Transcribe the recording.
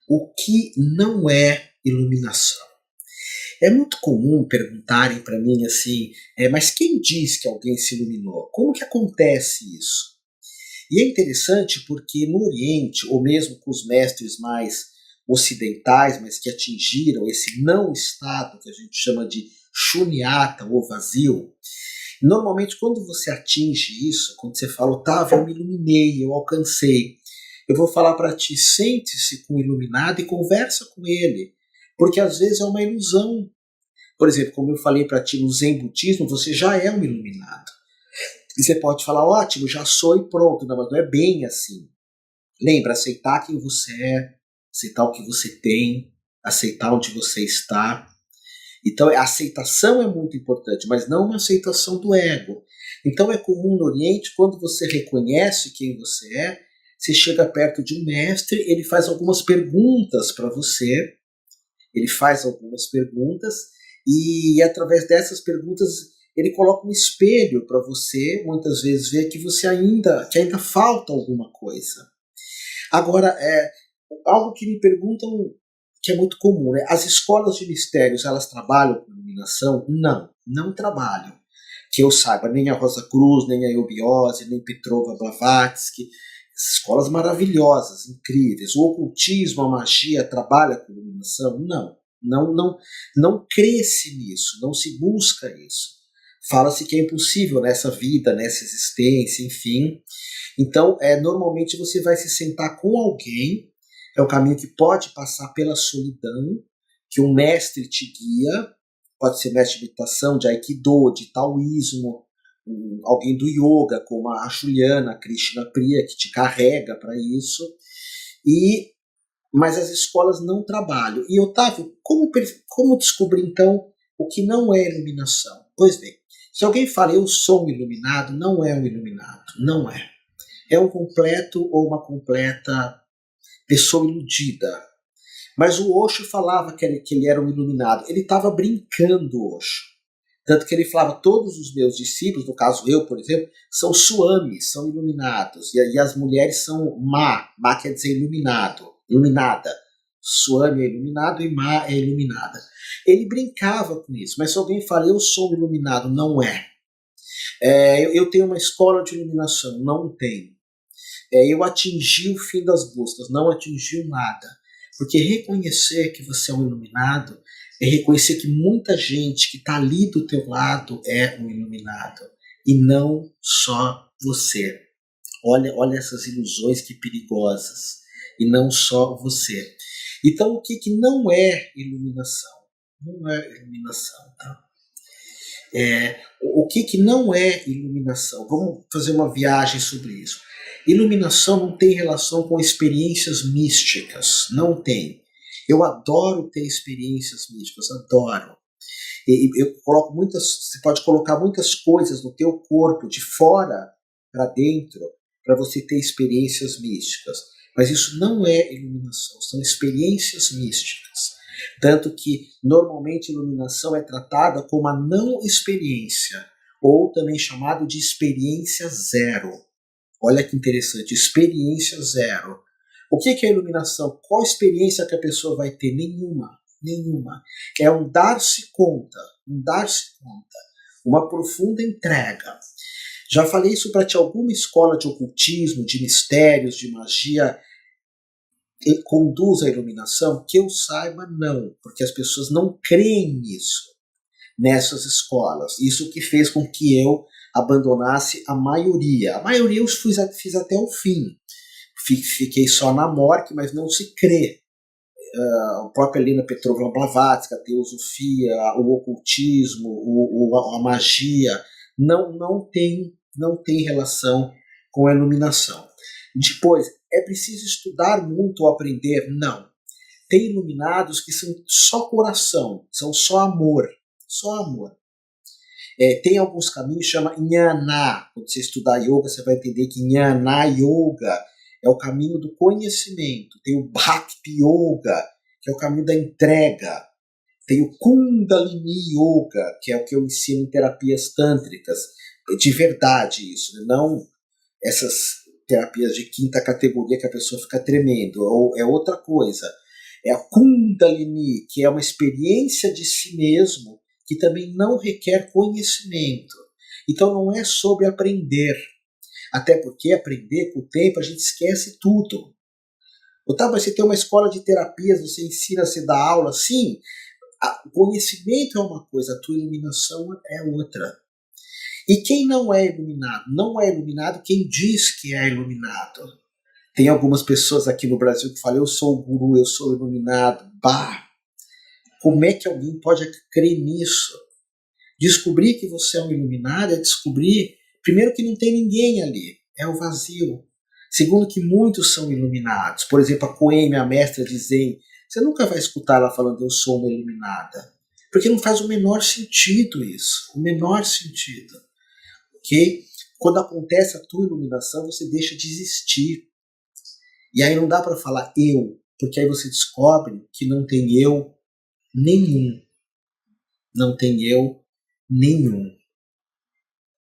O que não é iluminação? É muito comum perguntarem para mim assim, mas quem diz que alguém se iluminou? Como que acontece isso? E é interessante porque no Oriente, ou mesmo com os mestres mais ocidentais, mas que atingiram esse não estado que a gente chama de shunyata, ou vazio, normalmente quando você atinge isso, quando você fala, Otávio, eu me iluminei, eu alcancei, eu vou falar para ti, sente-se com o iluminado e conversa com ele, porque às vezes é uma ilusão. Por exemplo, como eu falei para ti no Zen Budismo, você já é um iluminado. E você pode falar, ótimo, já sou e pronto. Não, mas não é bem assim. Lembra, aceitar quem você é, aceitar o que você tem, aceitar onde você está. Então, a aceitação é muito importante, mas não uma aceitação do ego. Então, é comum no Oriente, quando você reconhece quem você é, você chega perto de um mestre, ele faz algumas perguntas para você, e através dessas perguntas ele coloca um espelho para você, muitas vezes, ver que ainda falta alguma coisa. Agora, algo que me perguntam que é muito comum, né? As escolas de mistérios, elas trabalham com iluminação? Não trabalham. Que eu saiba, nem a Rosa Cruz, nem a Eubiose, nem Petrova Blavatsky, escolas maravilhosas, incríveis. O ocultismo, a magia trabalha com iluminação? Não cresce nisso, não se busca isso. Fala-se que é impossível nessa vida, nessa existência, enfim. Então, normalmente você vai se sentar com alguém, é um caminho que pode passar pela solidão, que um mestre te guia, pode ser mestre de meditação, de Aikido, de Taoísmo, alguém do yoga, como a Juliana, a Krishna Priya, que te carrega para isso, mas as escolas não trabalham. E Otávio, como descobrir então o que não é iluminação? Pois bem, se alguém fala eu sou um iluminado, não é um iluminado, não é. É um completo ou uma completa pessoa iludida. Mas o Osho falava que ele era um iluminado. Ele estava brincando, Osho. Tanto que ele falava, todos os meus discípulos, no caso eu, por exemplo, são swamis, são iluminados. E as mulheres são ma. Ma quer dizer iluminado, iluminada. Swami é iluminado e ma é iluminada. Ele brincava com isso. Mas se alguém fala, eu sou um iluminado, não é. Eu tenho uma escola de iluminação, não tem. Eu atingi o fim das buscas, não atingiu nada. Porque reconhecer que você é um iluminado é reconhecer que muita gente que está ali do teu lado é um iluminado. E não só você. Olha essas ilusões que perigosas. E não só você. Então o que não é iluminação? Não é iluminação, tá? O que não é iluminação? Vamos fazer uma viagem sobre isso. Iluminação não tem relação com experiências místicas. Não tem. Eu adoro ter experiências místicas, adoro. Você pode colocar muitas coisas no teu corpo, de fora para dentro, para você ter experiências místicas. Mas isso não é iluminação, são experiências místicas. Tanto que, normalmente, iluminação é tratada como a não experiência, ou também chamado de experiência zero. Olha que interessante, experiência zero. O que é iluminação? Qual experiência que a pessoa vai ter? Nenhuma. É um dar-se conta, uma profunda entrega. Já falei isso para ti, alguma escola de ocultismo, de mistérios, de magia conduz à iluminação? Que eu saiba, não, porque as pessoas não creem nisso, nessas escolas. Isso que fez com que eu abandonasse a maioria. A maioria eu fiz até o fim. Fiquei só na morte, mas não se crê. A própria Helena Petrovna Blavatsky, a teosofia, o ocultismo, a magia, não tem relação com a iluminação. Depois, é preciso estudar muito ou aprender? Não. Tem iluminados que são só coração, são só amor. Tem alguns caminhos que chama Jnana. Quando você estudar yoga, você vai entender que Jnana Yoga é o caminho do conhecimento. Tem o Bhakti Yoga, que é o caminho da entrega. Tem o Kundalini Yoga, que é o que eu ensino em terapias tântricas. De verdade isso, né? Não essas terapias de quinta categoria que a pessoa fica tremendo. Ou é outra coisa. É a Kundalini, que é uma experiência de si mesmo, que também não requer conhecimento. Então não é sobre aprender. Até porque aprender com o tempo a gente esquece tudo. Otávio, você tem uma escola de terapias, você ensina, você dá aula, sim. O conhecimento é uma coisa, a tua iluminação é outra. E quem não é iluminado? Não é iluminado quem diz que é iluminado. Tem algumas pessoas aqui no Brasil que falam, eu sou o guru, eu sou iluminado. Bah! Como é que alguém pode crer nisso? Descobrir que você é um iluminado é descobrir, primeiro, que não tem ninguém ali, é o vazio. Segundo, que muitos são iluminados. Por exemplo, a Coen, a mestra de Zen, você nunca vai escutar ela falando eu sou uma iluminada. Porque não faz o menor sentido isso. O menor sentido. Ok? Quando acontece a tua iluminação, você deixa de existir. E aí não dá para falar eu, porque aí você descobre que não tem eu nenhum. Não tem eu nenhum.